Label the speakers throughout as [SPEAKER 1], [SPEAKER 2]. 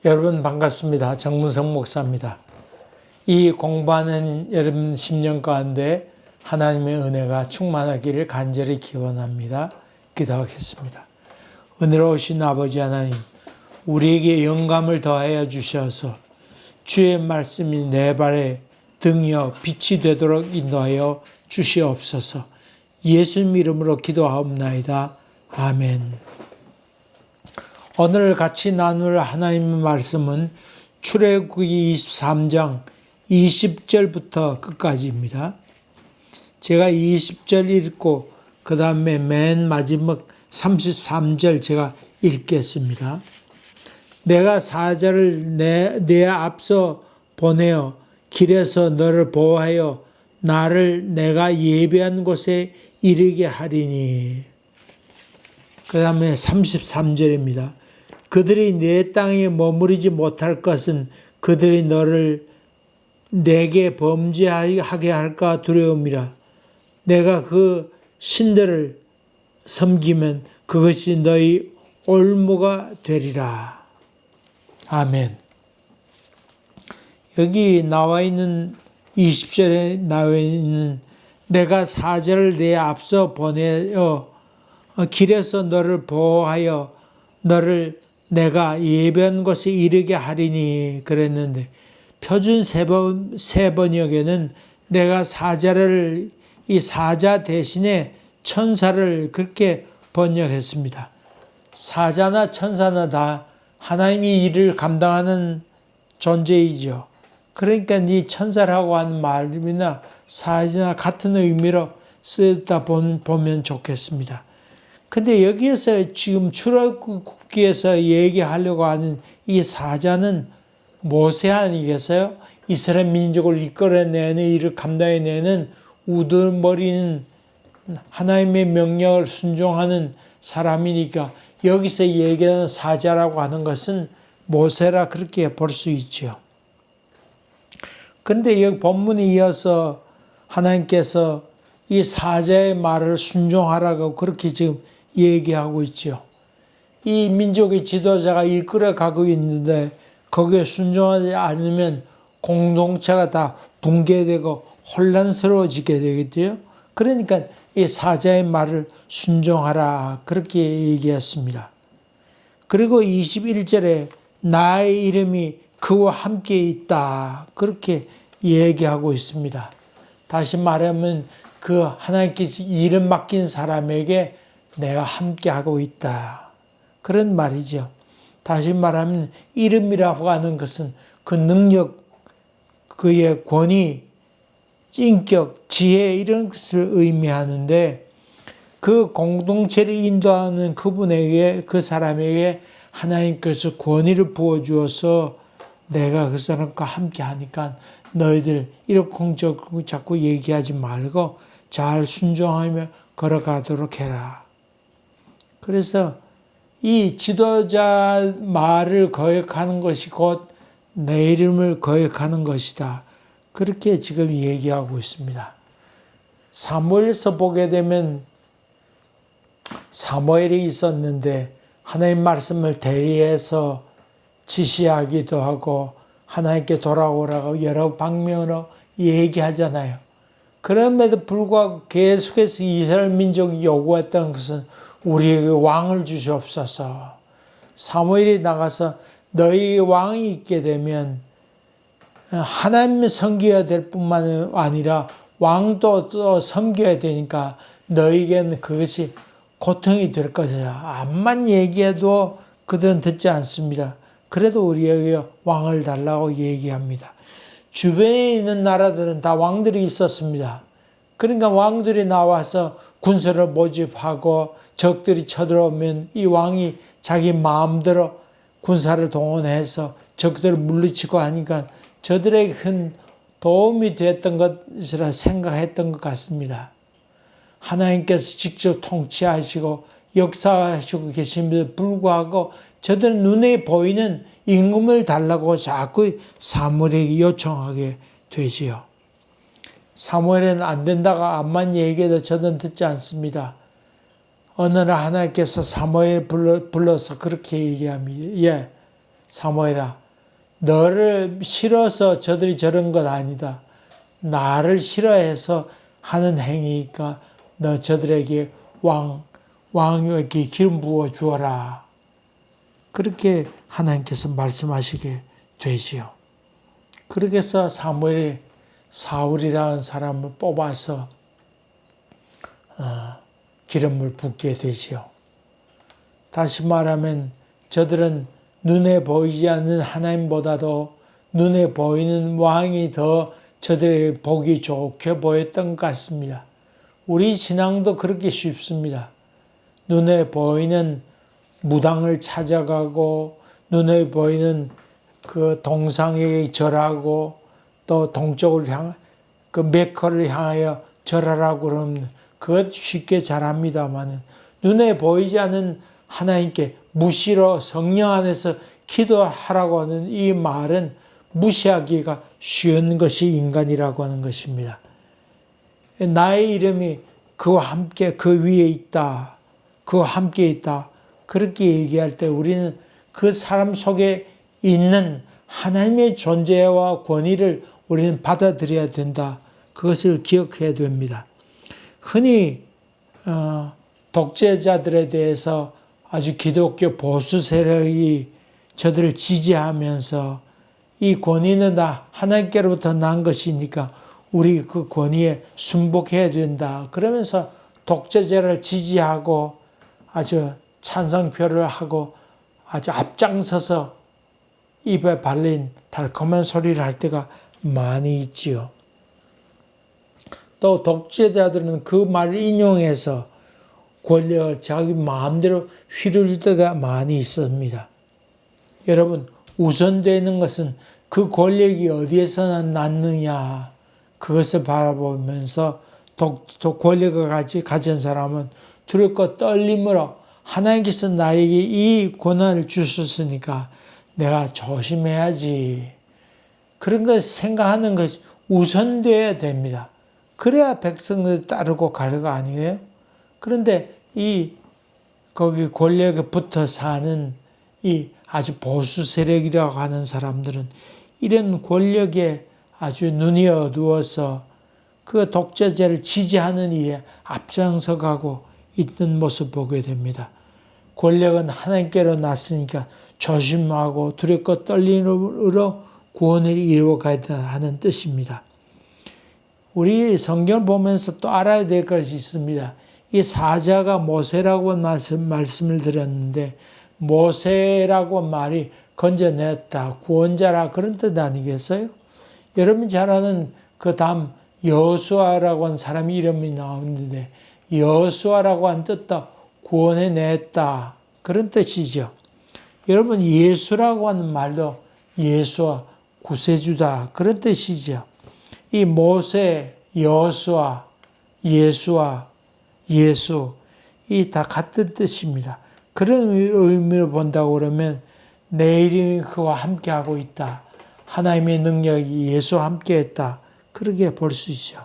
[SPEAKER 1] 여러분 반갑습니다. 정문성 목사입니다. 이 공부하는 여러분 10년 가운데 하나님의 은혜가 충만하기를 간절히 기원합니다. 기도하겠습니다. 은혜로우신 아버지 하나님, 우리에게 영감을 더하여 주셔서 주의 말씀이 내 발에 등이여 빛이 되도록 인도하여 주시옵소서. 예수님 이름으로 기도하옵나이다. 아멘. 오늘 같이 나눌 하나님의 말씀은 출애굽기 23장 20절부터 끝까지입니다. 제가 20절 읽고 그 다음에 맨 마지막 33절 제가 읽겠습니다. 내가 사자를 내 앞서 보내어 길에서 너를 보호하여 나를 내가 예비한 곳에 이르게 하리니. 그 다음에 33절입니다. 그들이 내 땅에 머무르지 못할 것은 그들이 너를 내게 범죄하게 할까 두려움이라. 내가 그 신들을 섬기면 그것이 너희 올무가 되리라. 아멘. 여기 나와 있는 20절에 나와 있는 내가 사자를 내 앞서 보내어 길에서 너를 보호하여 너를 내가 예비한 곳에 이르게 하리니 그랬는데 표준 세 번역에는 내가 사자를 이 사자 대신에 천사를 그렇게 번역했습니다. 사자나 천사나 다 하나님이 일을 감당하는 존재이죠. 그러니까 이 천사라고 하는 말이나 사자나 같은 의미로 쓰다 보면 좋겠습니다. 근데 여기에서 지금 출애굽기에서 얘기하려고 하는 이 사자는 모세 아니겠어요? 이스라엘 민족을 이끌어내는 일을 감당해내는 우두머리는 하나님의 명령을 순종하는 사람이니까 여기서 얘기하는 사자라고 하는 것은 모세라 그렇게 볼 수 있죠. 그런데 여기 본문에 이어서 하나님께서 이 사자의 말을 순종하라고 그렇게 지금 얘기하고 있죠. 이 민족의 지도자가 이끌어가고 있는데 거기에 순종하지 않으면 공동체가 다 붕괴되고 혼란스러워지게 되겠죠. 그러니까 이 사자의 말을 순종하라 그렇게 얘기했습니다. 그리고 21절에 나의 이름이 그와 함께 있다 그렇게 얘기하고 있습니다. 다시 말하면 그 하나님께서 일을 맡긴 사람에게 내가 함께하고 있다. 그런 말이죠. 다시 말하면 이름이라고 하는 것은 그 능력, 그의 권위, 인격, 지혜 이런 것을 의미하는데 그 공동체를 인도하는 그분에게 그 사람에게 하나님께서 권위를 부어주어서 내가 그 사람과 함께하니까 너희들 이렇게 자꾸 얘기하지 말고 잘 순종하며 걸어가도록 해라. 그래서 이 지도자 말을 거역하는 것이 곧 내 이름을 거역하는 것이다. 그렇게 지금 얘기하고 있습니다. 사무엘서 보게 되면 사무엘이 있었는데 하나님 말씀을 대리해서 지시하기도 하고 하나님께 돌아오라고 여러 방면으로 얘기하잖아요. 그럼에도 불구하고 계속해서 이스라엘 민족이 요구했던 것은 우리에게 왕을 주시옵소서. 사무엘이 나가서 너희 왕이 있게 되면 하나님을 섬겨야 될 뿐만 아니라 왕도 또 섬겨야 되니까 너희에게는 그것이 고통이 될 것이야. 암만 얘기해도 그들은 듣지 않습니다. 그래도 우리에게 왕을 달라고 얘기합니다. 주변에 있는 나라들은 다 왕들이 있었습니다. 그러니까 왕들이 나와서 군사를 모집하고 적들이 쳐들어오면 이 왕이 자기 마음대로 군사를 동원해서 적들을 물리치고 하니까 저들에게 큰 도움이 됐던 것이라 생각했던 것 같습니다. 하나님께서 직접 통치하시고 역사하시고 계심에도 불구하고 저들은 눈에 보이는 임금을 달라고 자꾸 사무엘에게 요청하게 되지요. 사무엘은 안 된다고 암만 얘기해도 저들은 듣지 않습니다. 어느 날 하나님께서 사무엘 불러서 그렇게 얘기합니다. 사무엘아, 너를 싫어서 저들이 저런 것 아니다. 나를 싫어해서 하는 행위니까 너 저들에게 왕에게 기름 부어 주어라. 그렇게 하나님께서 말씀하시게 되지요. 그렇게 해서 사무엘이 사울이라는 사람을 뽑아서 기름을 붓게 되지요. 다시 말하면 저들은 눈에 보이지 않는 하나님보다도 눈에 보이는 왕이 더 저들에게 보기 좋게 보였던 것 같습니다. 우리 신앙도 그렇게 쉽습니다. 눈에 보이는 무당을 찾아가고 눈에 보이는 그 동상에게 절하고 또 동쪽을 그 메카를 향하여 절하라고 그러면 그것 쉽게 잘합니다만 눈에 보이지 않는 하나님께 무시로 성령 안에서 기도하라고 하는 이 말은 무시하기가 쉬운 것이 인간이라고 하는 것입니다. 나의 이름이 그와 함께 그 위에 있다. 그와 함께 있다. 그렇게 얘기할 때 우리는 그 사람 속에 있는 하나님의 존재와 권위를 우리는 받아들여야 된다. 그것을 기억해야 됩니다. 흔히 독재자들에 대해서 아주 기독교 보수 세력이 저들을 지지하면서 이 권위는 다 하나님께로부터 난 것이니까 우리 그 권위에 순복해야 된다. 그러면서 독재자를 지지하고 아주 찬성표를 하고 아주 앞장서서 입에 발린 달콤한 소리를 할 때가 많이 있지요. 또 독재자들은 그 말을 인용해서 권력을 자기 마음대로 휘둘릴 때가 많이 있습니다. 여러분, 우선되는 것은 그 권력이 어디에서 났느냐 그것을 바라보면서 권력을 가진 사람은 두렵고 떨림으로 하나님께서 나에게 이 고난을 주셨으니까 내가 조심해야지. 그런 걸 생각하는 것이 우선되어야 됩니다. 그래야 백성들 따르고 갈 거 아니에요? 그런데 거기 권력에 붙어 사는 이 아주 보수 세력이라고 하는 사람들은 이런 권력에 아주 눈이 어두워서 그 독재자를 지지하는 일에 앞장서 가고 있는 모습 보게 됩니다. 권력은 하나님께로 났으니까 조심하고 두렵고 떨림으로 구원을 이루어가야 하는 뜻입니다. 우리 성경을 보면서 또 알아야 될 것이 있습니다. 이 사자가 모세라고 말씀을 드렸는데 모세라고 말이 건져냈다, 구원자라 그런 뜻 아니겠어요? 여러분 잘 아는 그 다음 여호수아라고 하는 사람 이름이 나오는데 여호수아라고 한 뜻도 구원해냈다 그런 뜻이죠. 여러분 예수라고 하는 말도 예수와 구세주다 그런 뜻이죠. 이 모세, 여호수아, 예수와 예수 이 다 같은 뜻입니다. 그런 의미로 본다고 그러면 내 이름이 그와 함께하고 있다. 하나님의 능력이 예수와 함께했다. 그렇게 볼 수 있죠.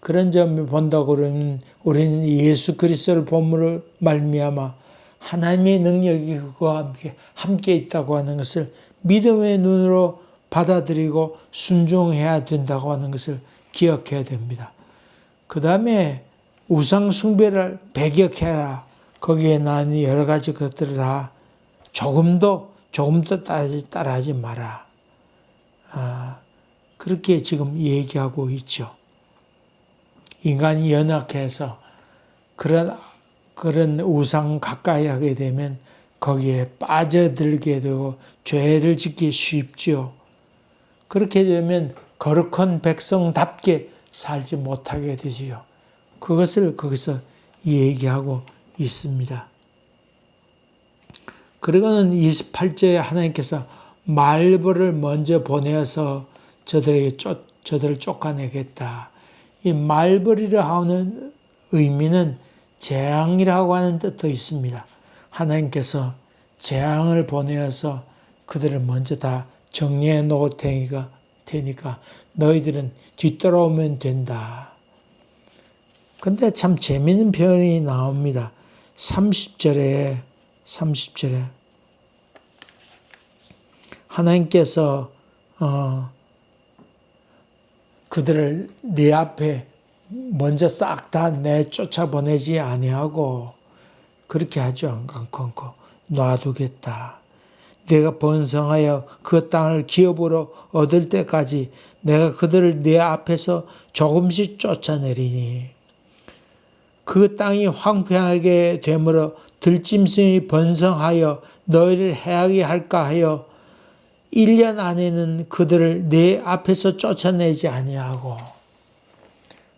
[SPEAKER 1] 그런 점을 본다고 그러면 우리는 예수 그리스도를 본으로 말미암아 하나님의 능력이 그와 함께 있다고 하는 것을 믿음의 눈으로 받아들이고 순종해야 된다고 하는 것을 기억해야 됩니다. 그 다음에 우상 숭배를 배격해라. 거기에 난 여러 가지 것들을 다 조금도 따라하지 마라. 그렇게 지금 얘기하고 있죠. 인간이 연약해서 그런 우상 가까이 하게 되면 거기에 빠져들게 되고 죄를 짓기 쉽죠. 그렇게 되면 거룩한 백성답게 살지 못하게 되지요. 그것을 거기서 얘기하고 있습니다. 그리고는 28절에 하나님께서 말벌을 먼저 보내어서 저들을 쫓아내겠다. 이 말벌이라 하는 의미는 재앙이라고 하는 뜻도 있습니다. 하나님께서 재앙을 보내어서 그들을 먼저 다 정리해 놓을 테니까 너희들은 뒤돌아오면 된다. 근데 참 재미있는 표현이 나옵니다. 30절에 하나님께서 그들을 네 앞에 먼저 싹 다 내쫓아 보내지 아니하고 그렇게 하지 않고 놔두겠다. 내가 번성하여 그 땅을 기업으로 얻을 때까지 내가 그들을 네 앞에서 조금씩 쫓아내리니 그 땅이 황폐하게 되므로 들짐승이 번성하여 너희를 해하게 할까 하여 1년 안에는 그들을 네 앞에서 쫓아내지 아니하고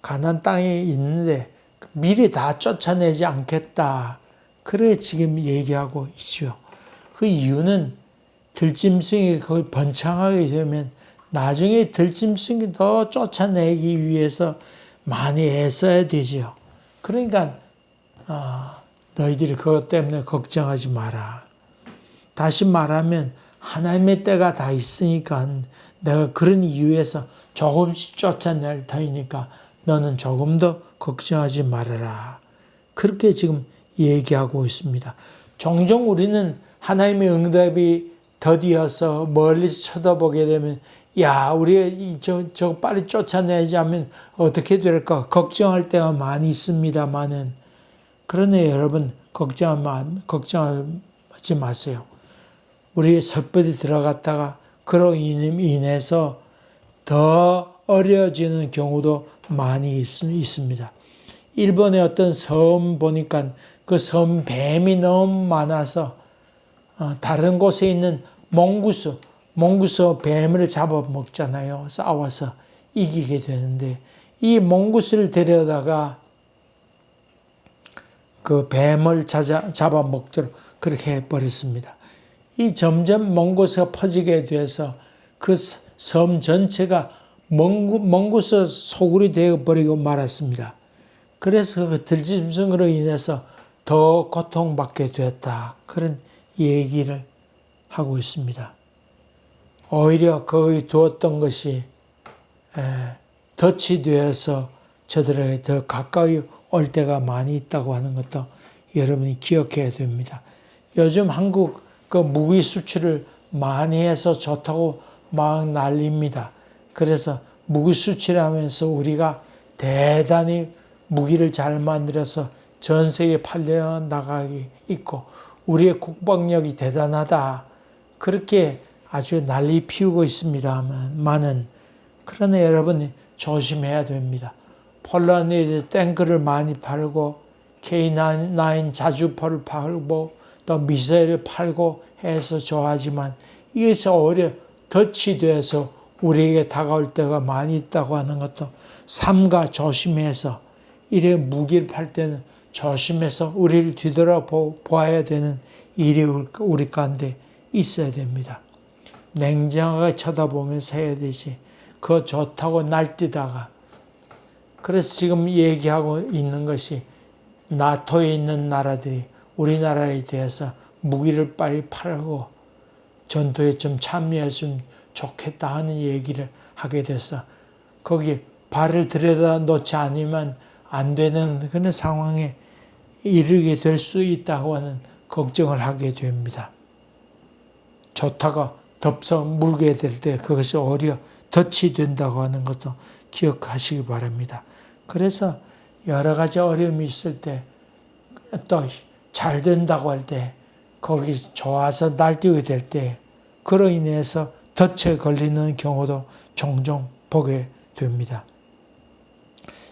[SPEAKER 1] 가나안 땅에 있는데 미리 다 쫓아내지 않겠다. 그래 지금 얘기하고 있죠. 그 이유는 들짐승이 거의 번창하게 되면 나중에 들짐승이 더 쫓아내기 위해서 많이 애써야 되죠. 그러니까 너희들이 그것 때문에 걱정하지 마라. 다시 말하면 하나님의 때가 다 있으니까 내가 그런 이유에서 조금씩 쫓아낼 터이니까 너는 조금 더 걱정하지 말아라. 그렇게 지금 얘기하고 있습니다. 종종 우리는 하나님의 응답이 더디어서 멀리서 쳐다보게 되면 야 우리 저 빨리 쫓아내지 않으면 어떻게 될까 걱정할 때가 많이 있습니다만은 그러네 여러분 걱정하지 마세요. 우리 섣불리 들어갔다가 그로 인해서 더 어려워지는 경우도 많이 있습니다. 일본의 어떤 섬 보니까 그 섬 뱀이 너무 많아서 다른 곳에 있는 몽구스 뱀을 잡아먹잖아요. 싸워서 이기게 되는데 이 몽구스를 데려다가 그 뱀을 잡아먹도록 그렇게 해버렸습니다. 이 점점 몽구스가 퍼지게 돼서 그 섬 전체가 몽구스 소굴이 되어버리고 말았습니다. 그래서 그 들짐승으로 인해서 더 고통받게 되었다. 그런 얘기를 하고 있습니다. 오히려 거기 두었던 것이 덫이 되어서 저들에게 더 가까이 올 때가 많이 있다고 하는 것도 여러분이 기억해야 됩니다. 요즘 한국 그 무기 수출을 많이 해서 좋다고 막 난립니다. 그래서 무기 수출하면서 우리가 대단히 무기를 잘 만들어서 전 세계에 팔려 나가기 있고 우리의 국방력이 대단하다. 그렇게 아주 난리 피우고 있습니다만은 그러나 여러분 조심해야 됩니다. 폴란드에 탱크를 많이 팔고 K9 자주포를 팔고 또 미사일을 팔고 해서 좋아하지만 이것이 오히려 덫이 돼서 우리에게 다가올 때가 많이 있다고 하는 것도 삼가 조심해서 이래 무기를 팔 때는 조심해서 우리를 뒤돌아보아야 되는 일이 우리 가운데 있어야 됩니다. 냉정하게 쳐다보면서 해야 되지. 그거 좋다고 날뛰다가. 그래서 지금 얘기하고 있는 것이 나토에 있는 나라들이 우리나라에 대해서 무기를 빨리 팔고 전투에 좀 참여했으면 좋겠다 하는 얘기를 하게 돼서 거기 발을 들여다 놓지 않으면 안 되는 그런 상황에 이르게 될 수 있다고 하는 걱정을 하게 됩니다. 좋다가 덥석 물게 될 때 그것이 오히려 덫이 된다고 하는 것도 기억하시기 바랍니다. 그래서 여러 가지 어려움이 있을 때 또 잘 된다고 할 때 거기 좋아서 날뛰게 될 때 그로 인해서 덫에 걸리는 경우도 종종 보게 됩니다.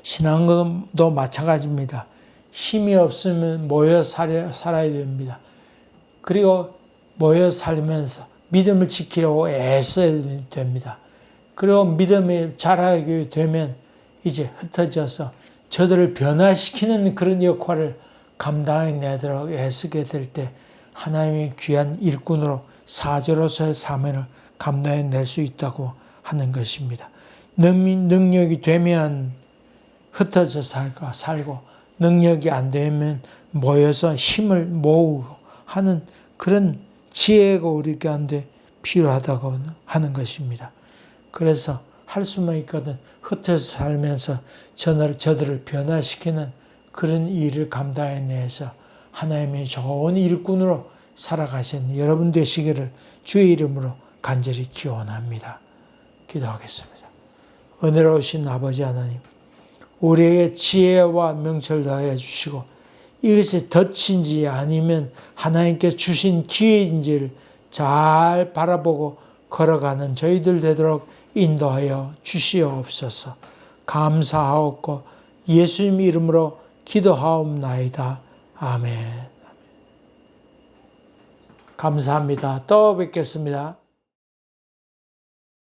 [SPEAKER 1] 신앙도 마찬가지입니다. 힘이 없으면 모여 살아야 됩니다. 그리고 모여 살면서 믿음을 지키려고 애써야 됩니다. 그리고 믿음이 자라게 되면 이제 흩어져서 저들을 변화시키는 그런 역할을 감당해내도록 애쓰게 될 때 하나님의 귀한 일꾼으로 사제로서의 사명을 감당해낼 수 있다고 하는 것입니다. 능력이 되면 흩어져 살고 능력이 안 되면 모여서 힘을 모으고 하는 그런 지혜가 우리 가운데 필요하다고 하는 것입니다. 그래서 할 수만 있거든 흩어져 살면서 저들을 변화시키는 그런 일을 감당해내서 하나님의 좋은 일꾼으로 살아가신 여러분 되시기를 주의 이름으로 간절히 기원합니다. 기도하겠습니다. 은혜로우신 아버지 하나님, 우리에게 지혜와 명철 더하여 주시고 이것이 덫인지 아니면 하나님께 주신 기회인지를 잘 바라보고 걸어가는 저희들 되도록 인도하여 주시옵소서. 감사하옵고 예수님 이름으로 기도하옵나이다. 아멘. 감사합니다. 또 뵙겠습니다.